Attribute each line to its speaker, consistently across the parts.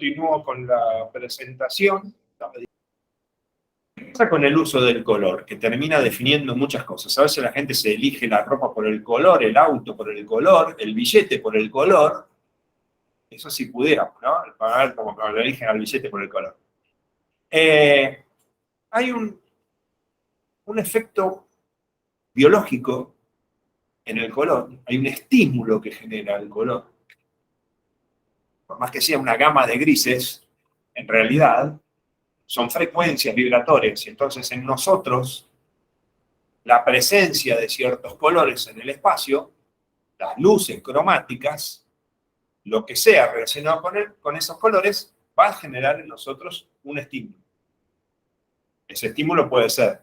Speaker 1: Continúo con la presentación. Pasa con el uso del color, que termina definiendo muchas cosas. A veces la gente se elige la ropa por el color, el auto por el color, el billete por el color. Eso sí pudiéramos, ¿no? Pagar como que lo eligen al billete por el color. Hay un efecto biológico en el color, hay un estímulo que genera el color. Por más que sea una gama de grises, en realidad son frecuencias vibratorias, y entonces en nosotros la presencia de ciertos colores en el espacio, las luces cromáticas, lo que sea relacionado con esos colores, va a generar en nosotros un estímulo. Ese estímulo puede ser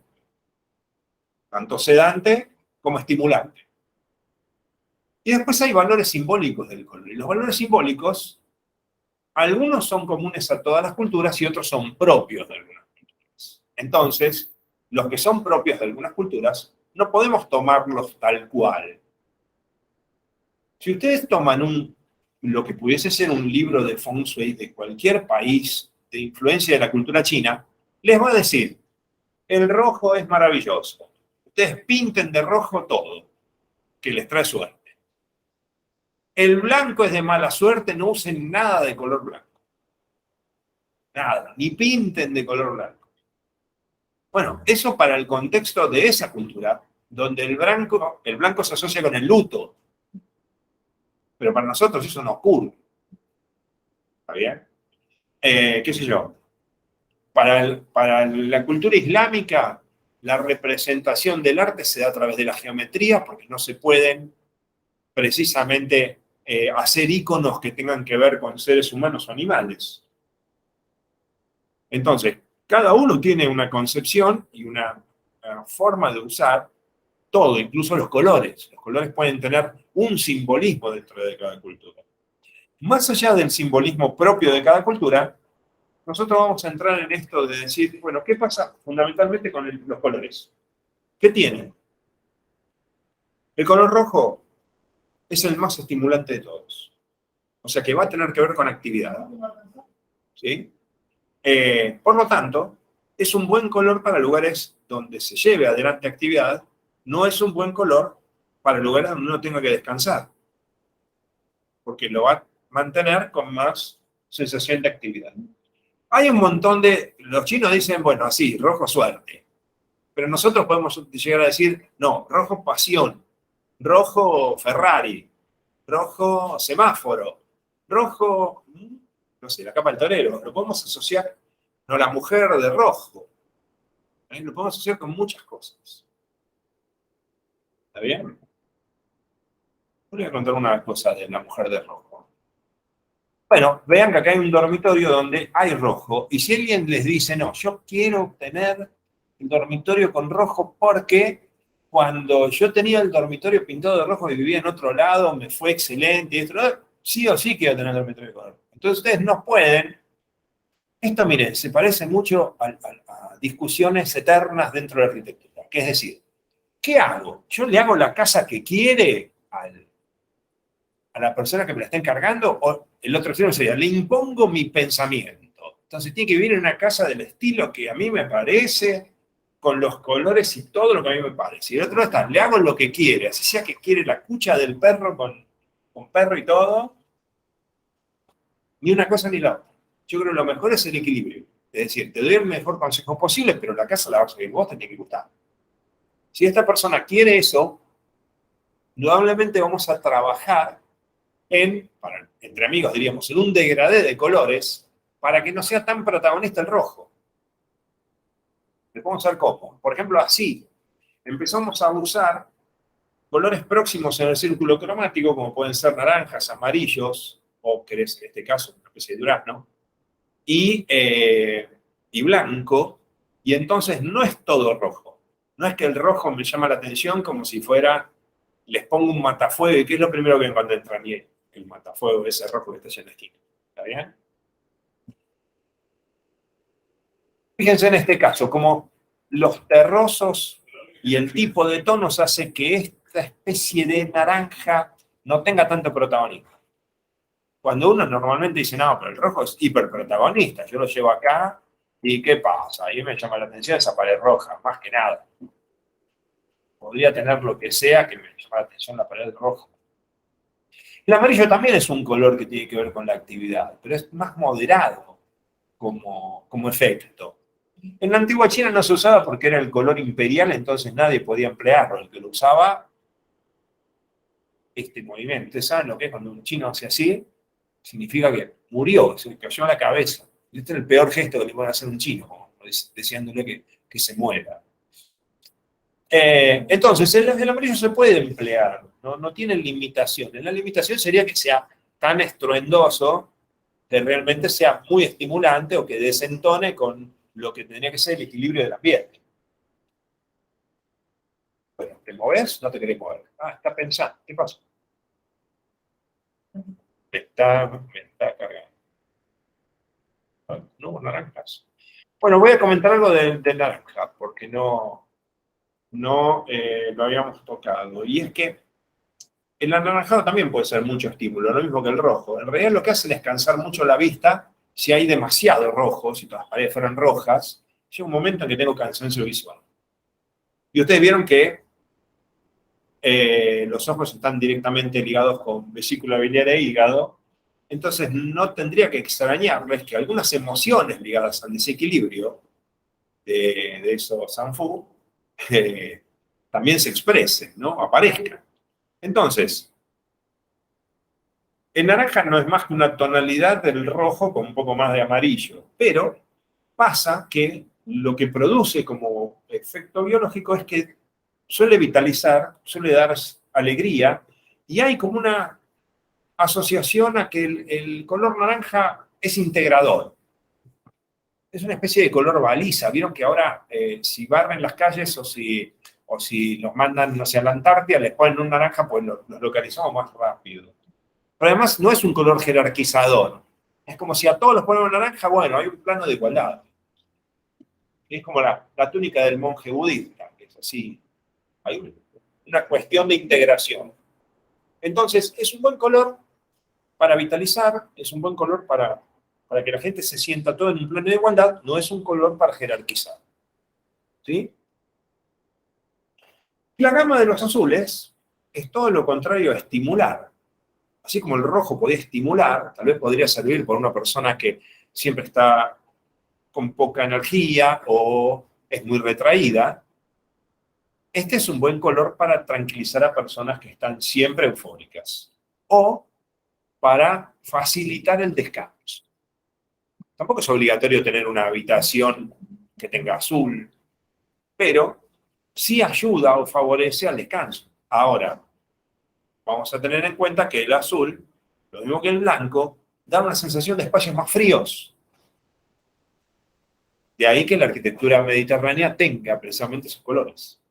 Speaker 1: tanto sedante como estimulante. Y después hay valores simbólicos del color. Y los valores simbólicos, algunos son comunes a todas las culturas y otros son propios de algunas culturas. Entonces, los que son propios de algunas culturas, no podemos tomarlos tal cual. Si ustedes toman lo que pudiese ser un libro de Feng Shui de cualquier país de influencia de la cultura china, les va a decir, el rojo es maravilloso. Ustedes pinten de rojo todo, que les trae suerte. El blanco es de mala suerte, no usen nada de color blanco. Nada, ni pinten de color blanco. Bueno, eso para el contexto de esa cultura, donde el blanco se asocia con el luto. Pero para nosotros eso no ocurre. ¿Está bien? ¿Qué sé yo? Para la cultura islámica, la representación del arte se da a través de la geometría, porque no se pueden precisamente hacer íconos que tengan que ver con seres humanos o animales. Entonces, cada uno tiene una concepción y una forma de usar todo, incluso los colores. Los colores pueden tener un simbolismo dentro de cada cultura. Más allá del simbolismo propio de cada cultura, nosotros vamos a entrar en esto de decir, bueno, ¿qué pasa fundamentalmente con los colores? ¿Qué tienen? El color rojo es el más estimulante de todos. O sea que va a tener que ver con actividad. ¿Sí? Por lo tanto, es un buen color para lugares donde se lleve adelante actividad, no es un buen color para lugares donde uno tenga que descansar, porque lo va a mantener con más sensación de actividad. Hay un montón los chinos dicen, bueno, así, rojo suerte, pero nosotros podemos llegar a decir, no, rojo pasión, rojo Ferrari, rojo semáforo, rojo, no sé, la capa del torero, lo podemos asociar, no, la mujer de rojo, lo podemos asociar con muchas cosas. ¿Está bien? Voy a contar una cosa de la mujer de rojo. Bueno, vean que acá hay un dormitorio donde hay rojo, y si alguien les dice, no, yo quiero tener el dormitorio con rojo porque cuando yo tenía el dormitorio pintado de rojo y vivía en otro lado, me fue excelente, y esto, sí o sí quiero tener el dormitorio con rojo. Entonces ustedes no pueden. Esto, miren, se parece mucho a discusiones eternas dentro de la arquitectura, que es decir, ¿qué hago? ¿Yo le hago la casa que quiere a la persona que me la está encargando? O el otro extremo sería, le impongo mi pensamiento. Entonces tiene que vivir en una casa del estilo que a mí me parece, con los colores y todo lo que a mí me parece. Y el otro está, le hago lo que quiere, así sea que quiere la cucha del perro con perro y todo, ni una cosa ni la otra. Yo creo que lo mejor es el equilibrio. Es decir, te doy el mejor consejo posible, pero la casa la vas a vivir vos, te tiene que gustar. Si esta persona quiere eso, indudablemente vamos a trabajar entre amigos diríamos, en un degradé de colores para que no sea tan protagonista el rojo. Le podemos hacer cómo. Por ejemplo, así. Empezamos a usar colores próximos en el círculo cromático, como pueden ser naranjas, amarillos, ocres, en este caso, una especie de durazno, y blanco, y entonces no es todo rojo. No es que el rojo me llama la atención como si fuera, les pongo un matafuego, y ¿qué es lo primero que cuando entra? El matafuego, ese rojo que está allá en la esquina. ¿Está bien? Fíjense en este caso, como los terrosos y el tipo de tonos hace que esta especie de naranja no tenga tanto protagonismo. Cuando uno normalmente dice, no, pero el rojo es hiperprotagonista, yo lo llevo acá, ¿y qué pasa? Ahí me llama la atención esa pared roja, más que nada. Podría tener lo que sea que me llama la atención la pared roja. El amarillo también es un color que tiene que ver con la actividad, pero es más moderado como efecto. En la antigua China no se usaba porque era el color imperial, entonces nadie podía emplearlo. El que lo usaba, este movimiento. ¿Ustedes saben lo que es cuando un chino hace así? Significa que murió, se le cayó a la cabeza. Este es el peor gesto que le pueden hacer a un chino, como deseándole que se muera. Entonces, el amarillo se puede emplear, no tiene limitaciones. La limitación sería que sea tan estruendoso que realmente sea muy estimulante o que desentone con lo que tendría que ser el equilibrio del ambiente. Bueno, ¿te moves? No te querés mover. Ah, está pensando. ¿Qué pasa? Me está cargando. No, naranjas. Bueno, voy a comentar algo de naranja, porque no lo habíamos tocado. Y es que el anaranjado también puede ser mucho estímulo, lo mismo que el rojo. En realidad lo que hace es cansar mucho la vista. Si hay demasiado rojo, si todas las paredes fueran rojas, llega un momento en que tengo cansancio visual. Y ustedes vieron que los ojos están directamente ligados con vesícula biliar e hígado. Entonces no tendría que extrañarles que algunas emociones ligadas al desequilibrio de esos Sanfu también se expresen, ¿no? Aparezcan. Entonces, el naranja no es más que una tonalidad del rojo con un poco más de amarillo, pero pasa que lo que produce como efecto biológico es que suele vitalizar, suele dar alegría, y hay como una asociación a que el color naranja es integrador. Es una especie de color baliza. Vieron que ahora si barren las calles o si los mandan, no sé, a la Antártida, les ponen un naranja, pues los localizamos más rápido. Pero además no es un color jerarquizador. Es como si a todos los ponemos naranja, bueno, hay un plano de igualdad. Es como la túnica del monje budista, que es así. Hay una cuestión de integración. Entonces, es un buen color para vitalizar, es un buen color para que la gente se sienta todo en un plano de igualdad, no es un color para jerarquizar. ¿Sí? La gama de los azules es todo lo contrario a estimular. Así como el rojo podía estimular, tal vez podría servir por una persona que siempre está con poca energía o es muy retraída. Este es un buen color para tranquilizar a personas que están siempre eufóricas o para facilitar el descanso. Tampoco es obligatorio tener una habitación que tenga azul, pero sí ayuda o favorece al descanso. Ahora, vamos a tener en cuenta que el azul, lo mismo que el blanco, da una sensación de espacios más fríos. De ahí que la arquitectura mediterránea tenga precisamente esos colores.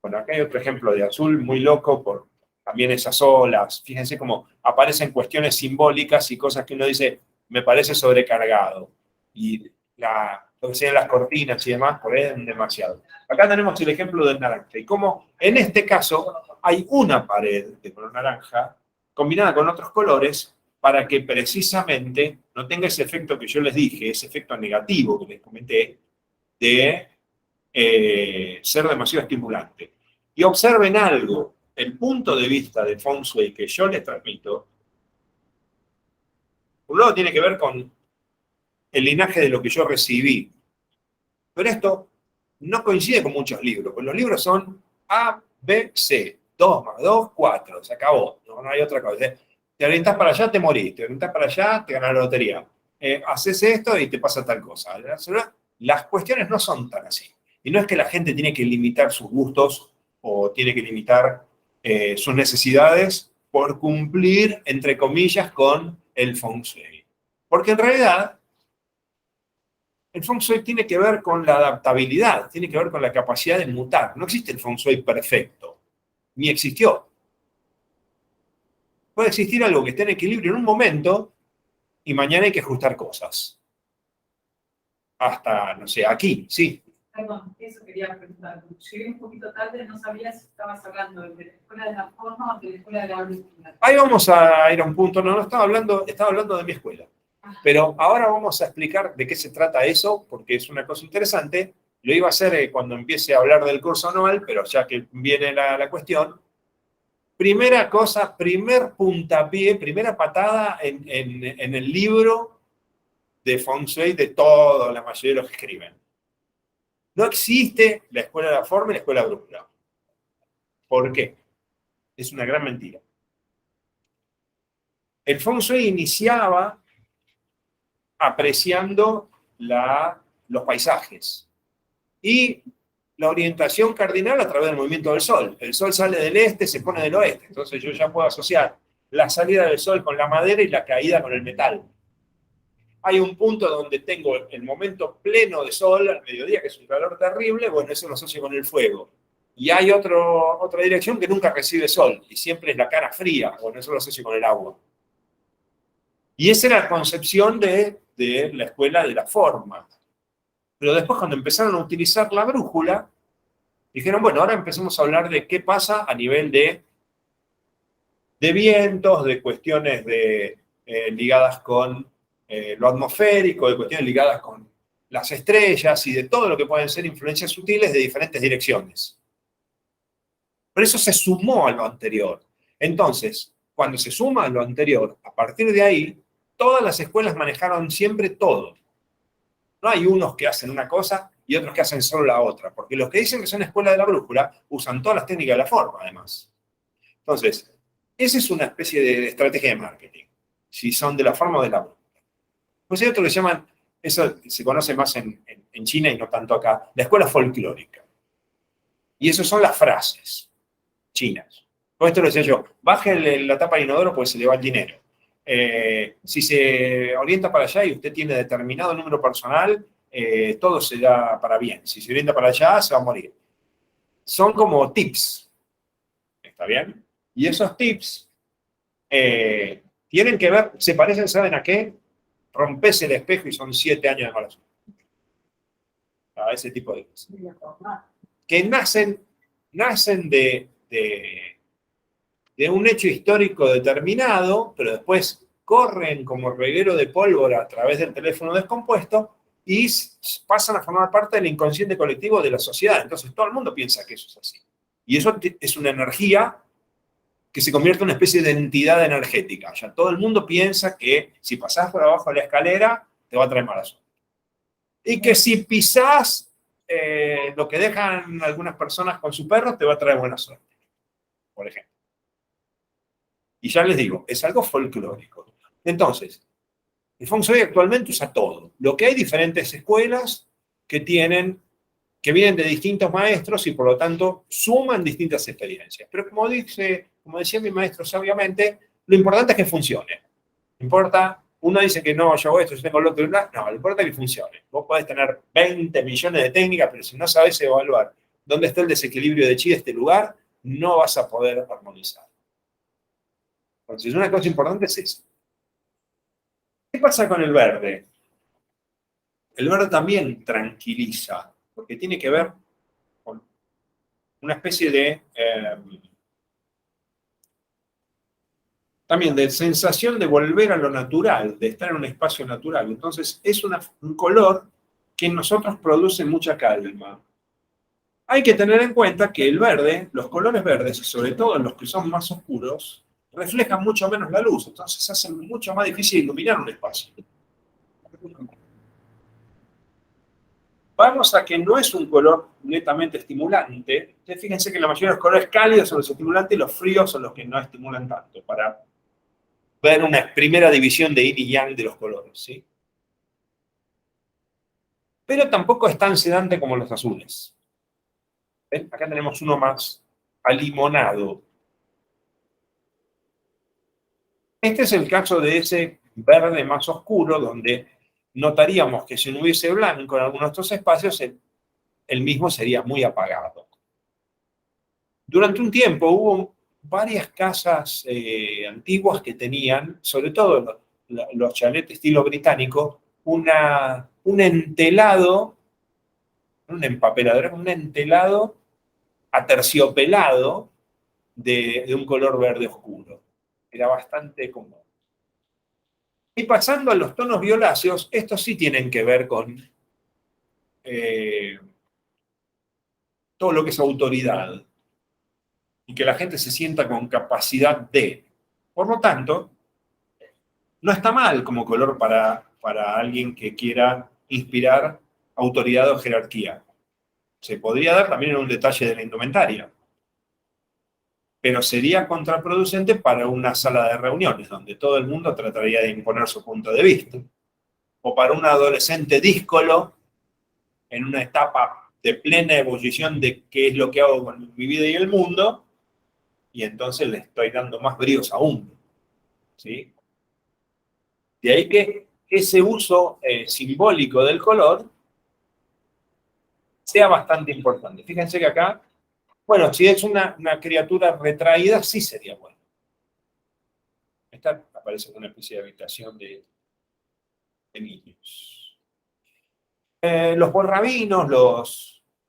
Speaker 1: Bueno, acá hay otro ejemplo de azul muy loco por también esas olas. Fíjense cómo aparecen cuestiones simbólicas y cosas que uno dice, me parece sobrecargado. Y lo que sean las cortinas y demás, por ahí es demasiado. Acá tenemos el ejemplo del naranja. Y como en este caso hay una pared de color naranja combinada con otros colores para que precisamente no tenga ese efecto que yo les dije, ese efecto negativo que les comenté, de ser demasiado estimulante. Y observen algo, el punto de vista de Feng Shui que yo les transmito, por un lado tiene que ver con el linaje de lo que yo recibí, pero esto no coincide con muchos libros, porque los libros son A, B, C, 2 más 2, 4, se acabó, no hay otra cosa. Te orientás para allá, te morís, te orientás para allá, te ganas la lotería. Haces esto y te pasa tal cosa. Las cuestiones no son tan así. Y no es que la gente tiene que limitar sus gustos o tiene que limitar sus necesidades por cumplir, entre comillas, con el Feng Shui. Porque en realidad el Feng Shui tiene que ver con la adaptabilidad, tiene que ver con la capacidad de mutar. No existe el Feng Shui perfecto, ni existió. Puede existir algo que esté en equilibrio en un momento y mañana hay que ajustar cosas. Hasta, no sé, aquí, sí.
Speaker 2: Perdón, eso quería preguntar. Llegué un poquito tarde, no sabía si estabas hablando de la escuela de la forma o de la escuela de la brújula.
Speaker 1: Ahí vamos a ir a un punto. No, estaba hablando de mi escuela. Pero ahora vamos a explicar de qué se trata eso, porque es una cosa interesante. Lo iba a hacer cuando empiece a hablar del curso anual, pero ya que viene la cuestión. Primera cosa, primer puntapié, primera patada en el libro de Feng Shui de toda la mayoría de los que escriben. No existe la escuela de la forma y la escuela de la brújula. ¿Por qué? Es una gran mentira. El Feng Shui iniciaba apreciando los paisajes y la orientación cardinal a través del movimiento del sol. El sol sale del este, se pone del oeste. Entonces yo ya puedo asociar la salida del sol con la madera y la caída con el metal. Hay un punto donde tengo el momento pleno de sol al mediodía, que es un calor terrible, bueno, eso lo asocio con el fuego. Y hay otra dirección que nunca recibe sol, y siempre es la cara fría, bueno, eso lo asocio con el agua. Y esa era la concepción de la escuela de la forma. Pero después, cuando empezaron a utilizar la brújula, dijeron, bueno, ahora empecemos a hablar de qué pasa a nivel de vientos, de cuestiones ligadas con lo atmosférico, de cuestiones ligadas con las estrellas y de todo lo que pueden ser influencias sutiles de diferentes direcciones. Por eso se sumó a lo anterior. Entonces, cuando se suma a lo anterior, a partir de ahí, todas las escuelas manejaron siempre todo. No hay unos que hacen una cosa y otros que hacen solo la otra, porque los que dicen que son escuela de la brújula usan todas las técnicas de la forma, además. Entonces, esa es una especie de estrategia de marketing, si son de la forma o de la brújula. Pues hay otro que se llaman, eso se conoce más en China y no tanto acá, la escuela folclórica. Y eso son las frases chinas. Con esto lo decía yo, baje la tapa del inodoro porque se le va el dinero. Si se orienta para allá y usted tiene determinado número personal, todo se da para bien. Si se orienta para allá, se va a morir. Son como tips. ¿Está bien? Y esos tips tienen que ver, se parecen, ¿saben a qué? Rompes el espejo y son 7 años de mala suerte. A ese tipo de cosas. Que nacen de un hecho histórico determinado, pero después corren como reguero de pólvora a través del teléfono descompuesto y pasan a formar parte del inconsciente colectivo de la sociedad. Entonces todo el mundo piensa que eso es así. Y eso es una energía que se convierte en una especie de entidad energética. Ya todo el mundo piensa que si pasás por abajo de la escalera, te va a traer mala suerte. Y que si pisás lo que dejan algunas personas con su perro, te va a traer buena suerte, por ejemplo. Y ya les digo, es algo folclórico. Entonces, el Feng Shui actualmente usa todo. Lo que hay diferentes escuelas que vienen de distintos maestros y por lo tanto suman distintas experiencias. Pero como decía mi maestro sabiamente, lo importante es que funcione. No importa, uno dice que no, yo hago esto, yo tengo lo otro, no, lo importante es que funcione. Vos podés tener 20 millones de técnicas, pero si no sabés evaluar dónde está el desequilibrio de chi de este lugar, no vas a poder armonizar. Entonces, una cosa importante es eso. ¿Qué pasa con el verde? El verde también tranquiliza, porque tiene que ver con una especie también de sensación de volver a lo natural, de estar en un espacio natural. Entonces, es un color que en nosotros produce mucha calma. Hay que tener en cuenta que el verde, los colores verdes, y sobre todo los que son más oscuros, reflejan mucho menos la luz, entonces hacen mucho más difícil iluminar un espacio. Vamos a que no es un color netamente estimulante. Fíjense que la mayoría de los colores cálidos son los estimulantes y los fríos son los que no estimulan tanto, para ver una primera división de yin y yang de los colores, ¿sí? Pero tampoco es tan sedante como los azules. ¿Ven? Acá tenemos uno más alimonado. Este es el caso de ese verde más oscuro, donde notaríamos que si no hubiese blanco en algunos de estos espacios, el mismo sería muy apagado. Durante un tiempo hubo varias casas antiguas que tenían, sobre todo los chalets estilo británico, un entelado un empapelador, un entelado aterciopelado de un color verde oscuro. Era bastante común. Y pasando a los tonos violáceos, estos sí tienen que ver con todo lo que es autoridad y que la gente se sienta con capacidad de. Por lo tanto, no está mal como color para alguien que quiera inspirar autoridad o jerarquía. Se podría dar también en un detalle de la indumentaria, pero sería contraproducente para una sala de reuniones donde todo el mundo trataría de imponer su punto de vista, o para un adolescente díscolo en una etapa de plena ebullición de qué es lo que hago con mi vida y el mundo, y entonces le estoy dando más bríos aún. ¿Sí? De ahí que ese uso simbólico del color sea bastante importante. Fíjense que acá, bueno, si es una criatura retraída, sí sería bueno. Esta aparece como una especie de habitación de niños. Los borrabinos,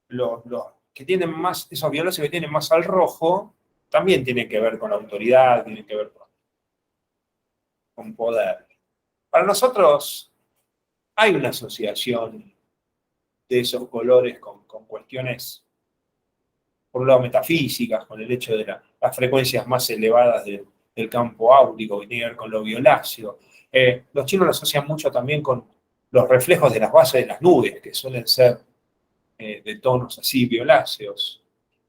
Speaker 1: los que tienen más, esos violáceos que tienen más al rojo, también tienen que ver con la autoridad, tienen que ver con poder. Para nosotros hay una asociación de esos colores con cuestiones, por un lado, metafísicas, con el hecho de las frecuencias más elevadas del campo áurico, que tiene que ver con lo violáceo. Los chinos lo asocian mucho también con los reflejos de las bases de las nubes, que suelen ser de tonos así violáceos,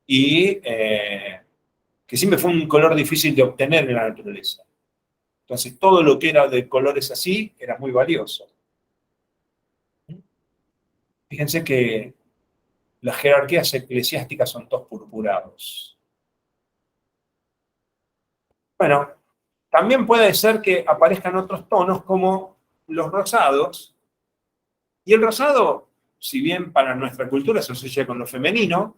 Speaker 1: y que siempre fue un color difícil de obtener en la naturaleza. Entonces, todo lo que era de colores así era muy valioso. Fíjense que las jerarquías eclesiásticas son todos purpurados. Bueno, también puede ser que aparezcan otros tonos como los rosados. Y el rosado, si bien para nuestra cultura se asocia con lo femenino,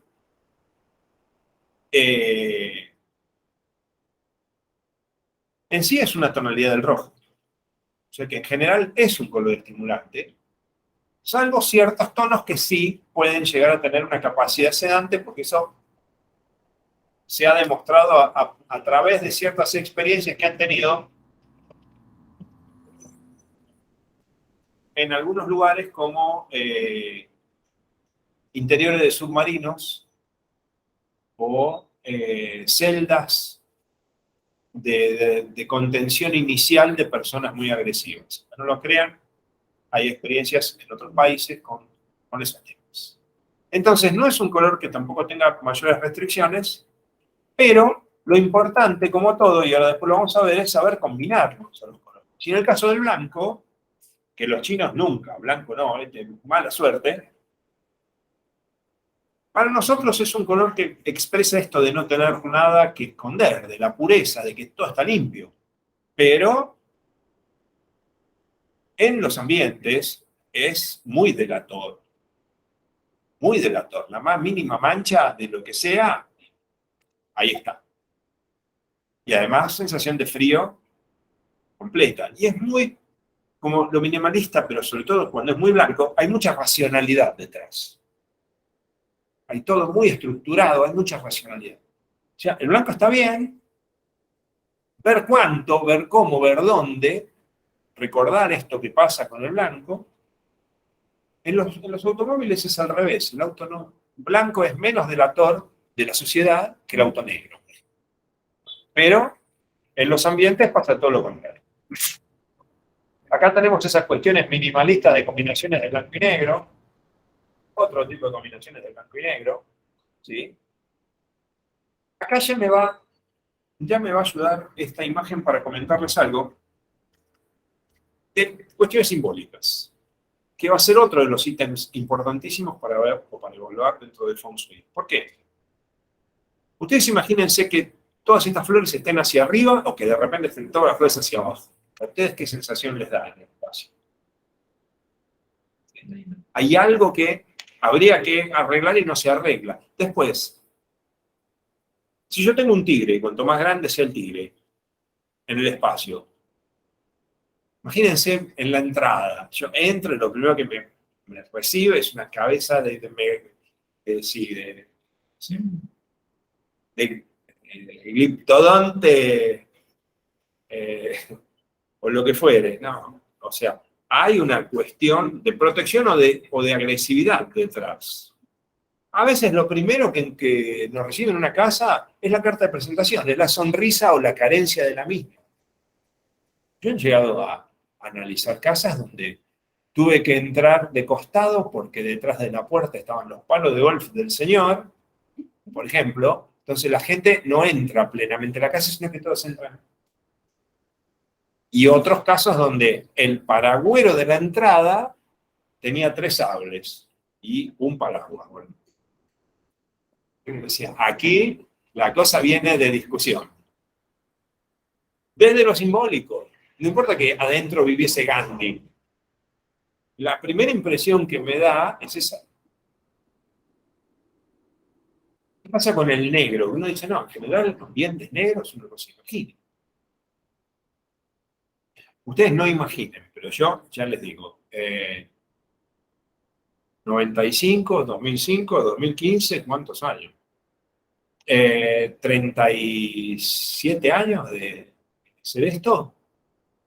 Speaker 1: en sí es una tonalidad del rojo. O sea que en general es un color estimulante, salvo ciertos tonos que sí pueden llegar a tener una capacidad sedante, porque eso se ha demostrado a través de ciertas experiencias que han tenido en algunos lugares como interiores de submarinos o celdas de contención inicial de personas muy agresivas. No lo crean, hay experiencias en otros países con esos temas. Entonces, no es un color que tampoco tenga mayores restricciones, pero lo importante, como todo, y ahora después lo vamos a ver, es saber combinarlos a los colores. Si en el caso del blanco, que los chinos nunca, blanco no, mala suerte, para nosotros es un color que expresa esto de no tener nada que esconder, de la pureza, de que todo está limpio. Pero en los ambientes es muy delator. Muy delator. La más mínima mancha de lo que sea, ahí está. Y además sensación de frío completa. Y es muy, como lo minimalista, pero sobre todo cuando es muy blanco, hay mucha racionalidad detrás. Hay todo muy estructurado, hay mucha racionalidad. O sea, el blanco está bien, ver cuánto, ver cómo, ver dónde, recordar esto que pasa con el blanco. En los automóviles es al revés, el auto no, blanco es menos delator de la sociedad que el auto negro. Pero en los ambientes pasa todo lo contrario. Acá tenemos esas cuestiones minimalistas de combinaciones de blanco y negro, otro tipo de combinaciones de blanco y negro, ¿sí? Acá ya me va a ayudar esta imagen para comentarles algo de cuestiones simbólicas, que va a ser otro de los ítems importantísimos para ver o para evaluar dentro del Feng Shui. ¿Por qué? Ustedes imagínense que todas estas flores estén hacia arriba o que de repente estén todas las flores hacia abajo. ¿A ustedes qué sensación les da en el espacio? Hay algo que habría que arreglar y no se arregla. Después, si yo tengo un tigre, y cuanto más grande sea el tigre en el espacio, imagínense en la entrada, yo entro y lo primero que me recibe, es una cabeza de gliptodonte, o lo que fuere, no. O sea, hay una cuestión de protección o de agresividad detrás. A veces lo primero que nos recibe en una casa es la carta de presentación, es la sonrisa o la carencia de la misma. Yo he llegado a analizar casas donde tuve que entrar de costado porque detrás de la puerta estaban los palos de golf del señor, por ejemplo. Entonces la gente no entra plenamente a la casa, sino que todos entran. Y otros casos donde el paragüero de la entrada tenía 3 sables y un paraguas. Bueno, decía, aquí la cosa viene de discusión. Desde lo simbólico. No importa que adentro viviese Gandhi. La primera impresión que me da es esa. ¿Qué pasa con el negro? Uno dice, no, en general los ambientes negros uno los imagina. Ustedes no imaginen, pero yo ya les digo, 95, 2005, 2015, ¿cuántos años? 37 años de hacer esto.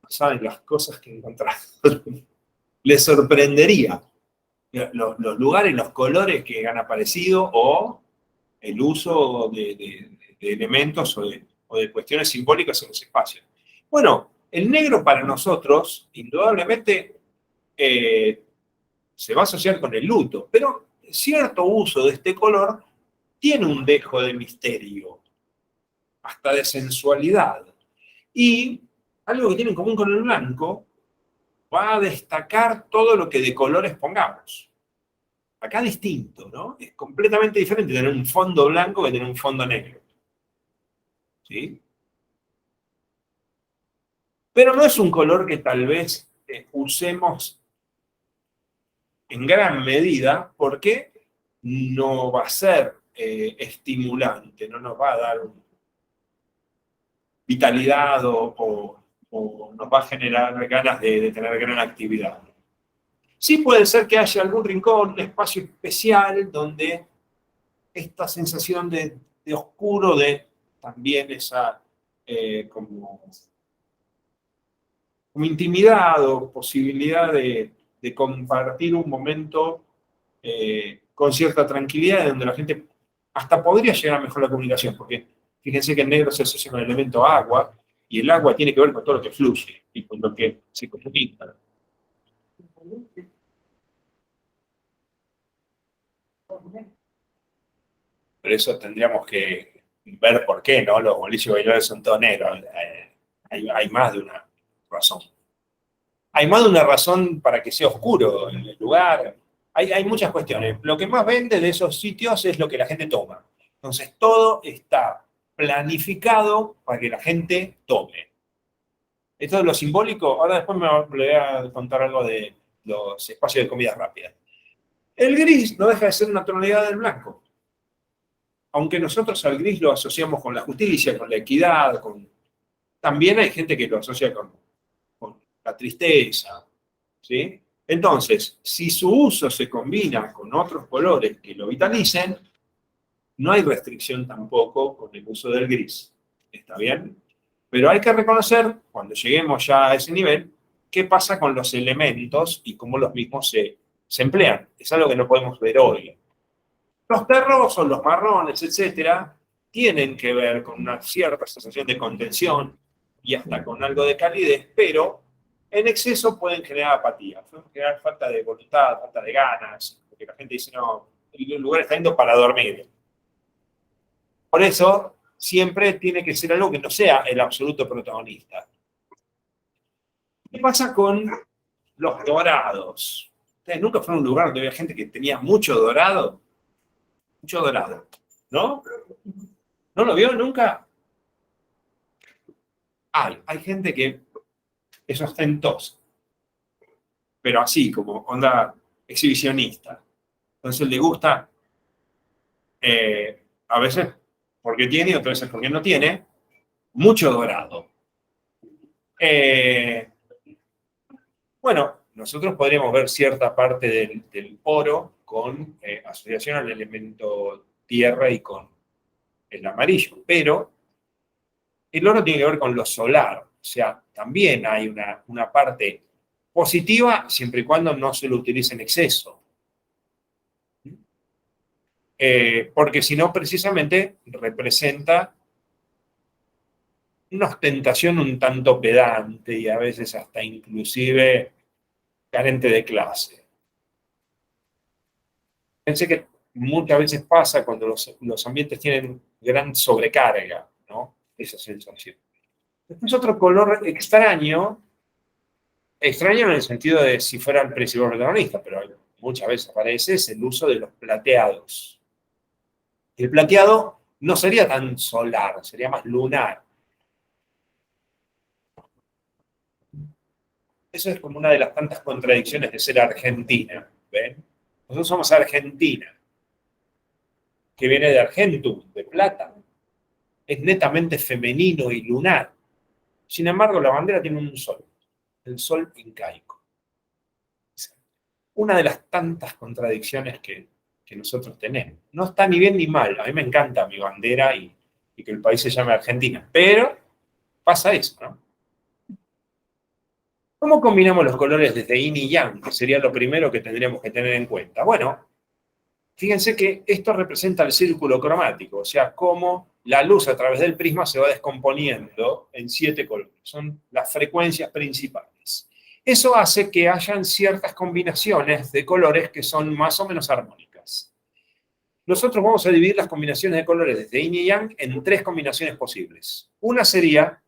Speaker 1: No saben las cosas que encontraron. Les sorprendería los lugares, los colores que han aparecido o el uso de elementos o de cuestiones simbólicas en los espacios. Bueno, el negro para nosotros, indudablemente, se va a asociar con el luto, pero cierto uso de este color tiene un dejo de misterio, hasta de sensualidad. Y algo que tiene en común con el blanco, va a destacar todo lo que de colores pongamos. Acá distinto, ¿no? Es completamente diferente tener un fondo blanco que tener un fondo negro. ¿Sí? Pero no es un color que tal vez usemos en gran medida porque no va a ser estimulante, no nos va a dar vitalidad o nos va a generar ganas de tener gran actividad. Sí puede ser que haya algún rincón, un espacio especial donde esta sensación de oscuro, de también esa como intimidad o posibilidad de compartir un momento con cierta tranquilidad, donde la gente hasta podría llegar a mejor la comunicación, porque fíjense que el negro se asocia con el elemento agua, y el agua tiene que ver con todo lo que fluye y con lo que se comunica. Por eso tendríamos que ver por qué, ¿no? Los boliches bailables son todos negros. Hay más de una razón. Hay más de una razón para que sea oscuro en el lugar. Hay muchas cuestiones. Lo que más vende de esos sitios es lo que la gente toma. Entonces, todo está planificado para que la gente tome. Esto es lo simbólico. Ahora después le voy a contar algo de los espacios de comida rápida. El gris no deja de ser una tonalidad del blanco. Aunque nosotros al gris lo asociamos con la justicia, con la equidad, también hay gente que lo asocia con la tristeza, ¿sí? Entonces, si su uso se combina con otros colores que lo vitalicen, no hay restricción tampoco con el uso del gris. ¿Está bien? Pero hay que reconocer, cuando lleguemos ya a ese nivel, qué pasa con los elementos y cómo los mismos se emplean. Es algo que no podemos ver hoy. Los terrosos, los marrones, etcétera, tienen que ver con una cierta sensación de contención y hasta con algo de calidez, pero en exceso pueden generar apatía, pueden generar falta de voluntad, falta de ganas, porque la gente dice, no, el lugar está yendo para dormir. Por eso, siempre tiene que ser algo que no sea el absoluto protagonista. ¿Qué pasa con los dorados? ¿Ustedes nunca fueron a un lugar donde había gente que tenía mucho dorado? Mucho dorado, ¿no? ¿No lo vio nunca? Hay gente que es ostentosa, pero así, como onda exhibicionista. Entonces le gusta, a veces porque tiene y otras veces porque no tiene, mucho dorado. Bueno, nosotros podríamos ver cierta parte del oro con asociación al elemento tierra y con el amarillo, pero el oro tiene que ver con lo solar, o sea, también hay una parte positiva siempre y cuando no se lo utilice en exceso. Porque si no, precisamente representa una ostentación un tanto pedante y a veces hasta inclusive carente de clase. Pensé que muchas veces pasa cuando los ambientes tienen gran sobrecarga, ¿no? Esa sensación. Después otro color extraño en el sentido de si fuera el principal protagonista, pero muchas veces aparece, es el uso de los plateados. El plateado no sería tan solar, sería más lunar. Eso es como una de las tantas contradicciones de ser Argentina, ¿ven? Nosotros somos Argentina, que viene de Argentum, de plata. Es netamente femenino y lunar. Sin embargo, la bandera tiene un sol, el sol incaico. Una de las tantas contradicciones que nosotros tenemos. No está ni bien ni mal. A mí me encanta mi bandera y que el país se llame Argentina. Pero pasa eso, ¿no? ¿Cómo combinamos los colores desde yin y yang? Que sería lo primero que tendríamos que tener en cuenta. Bueno, fíjense que esto representa el círculo cromático, o sea, cómo la luz a través del prisma se va descomponiendo en 7 colores. Son las frecuencias principales. Eso hace que hayan ciertas combinaciones de colores que son más o menos armónicas. Nosotros vamos a dividir las combinaciones de colores desde yin y yang en 3 combinaciones posibles. Una sería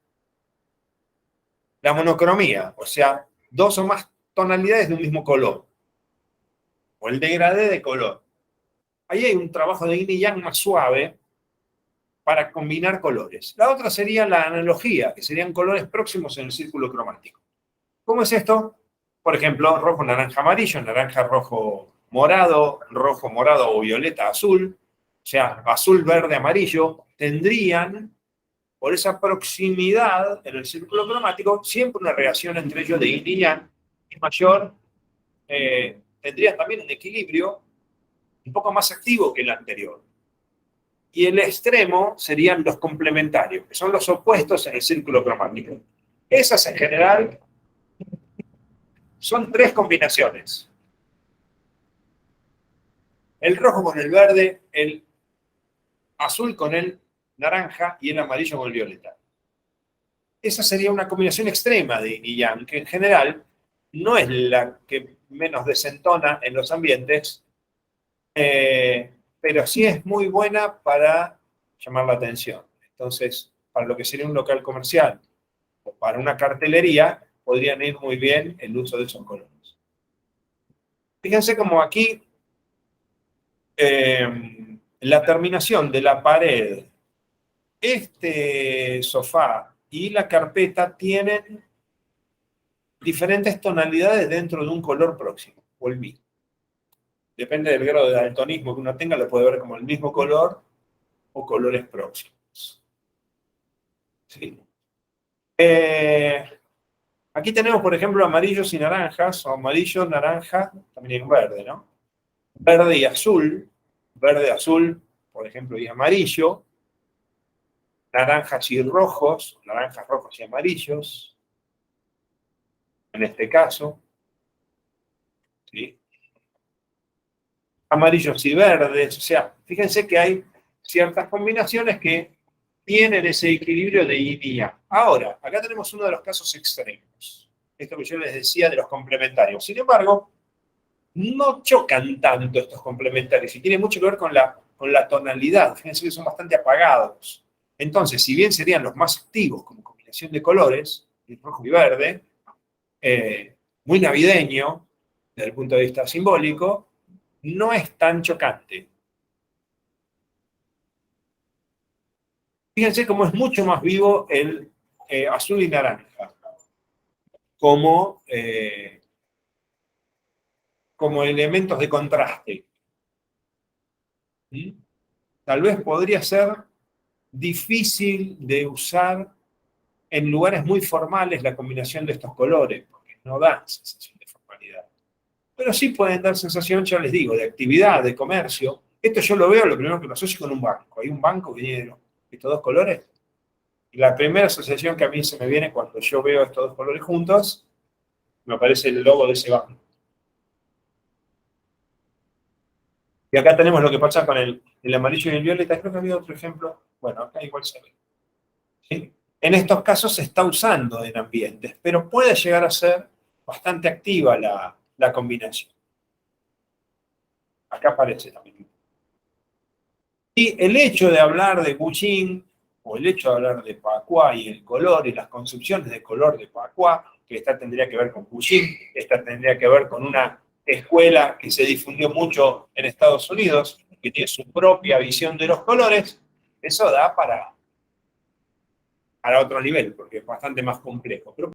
Speaker 1: la monocromía, o sea, 2 o más tonalidades de un mismo color, o el degradé de color. Ahí hay un trabajo de yin y yang más suave para combinar colores. La otra sería la analogía, que serían colores próximos en el círculo cromático. ¿Cómo es esto? Por ejemplo, rojo, naranja, amarillo, naranja, rojo, morado o violeta, azul, o sea, azul, verde, amarillo, tendrían, por esa proximidad en el círculo cromático, siempre una relación entre ellos de yin y yang, y mayor, tendrían también un equilibrio un poco más activo que el anterior. Y el extremo serían los complementarios, que son los opuestos en el círculo cromático. Esas en general son 3 combinaciones. El rojo con el verde, el azul con el naranja y el amarillo con el violeta. Esa sería una combinación extrema de yin y yang, que en general no es la que menos desentona en los ambientes, pero sí es muy buena para llamar la atención. Entonces, para lo que sería un local comercial o para una cartelería, podrían ir muy bien el uso de esos colores. Fíjense como aquí la terminación de la pared, este sofá y la carpeta tienen diferentes tonalidades dentro de un color próximo, o el mismo. Depende del grado de daltonismo que uno tenga, lo puede ver como el mismo color o colores próximos. ¿Sí? Aquí tenemos, por ejemplo, amarillos y naranjas, o amarillo, naranja, también hay un verde, ¿no? Verde y azul, por ejemplo, y amarillo, naranjas y rojos, naranjas, rojos y amarillos, en este caso, ¿sí? Amarillos y verdes, o sea, fíjense que hay ciertas combinaciones que tienen ese equilibrio de yin y yang. Ahora, acá tenemos uno de los casos extremos, esto que yo les decía de los complementarios. Sin embargo, no chocan tanto estos complementarios y tiene mucho que ver con la tonalidad. Fíjense que son bastante apagados. Entonces, si bien serían los más activos como combinación de colores, el rojo y verde, muy navideño desde el punto de vista simbólico, no es tan chocante. Fíjense cómo es mucho más vivo el azul y naranja, como elementos de contraste. ¿Sí? Tal vez podría ser difícil de usar en lugares muy formales la combinación de estos colores, porque no da sensación de formalidad. humanidad. Pero sí pueden dar sensación, ya les digo, de actividad, de comercio. Esto yo lo veo, lo primero que lo asocio con un banco. Hay un banco que tiene estos dos colores. Y la primera asociación que a mí se me viene cuando yo veo estos dos colores juntos, me aparece el logo de ese banco. Y acá tenemos lo que pasa con el amarillo y el violeta. Creo que había otro ejemplo. Bueno, acá igual se ve. ¿Sí? En estos casos se está usando en ambientes, pero puede llegar a ser bastante activa la combinación. Acá aparece también. Y el hecho de hablar de Guqin, o el hecho de hablar de Pacua y el color y las concepciones de color de Pacua, que esta tendría que ver con Guqin, esta tendría que ver con una escuela que se difundió mucho en Estados Unidos, que tiene su propia visión de los colores, eso da para otro nivel, porque es bastante más complejo. Pero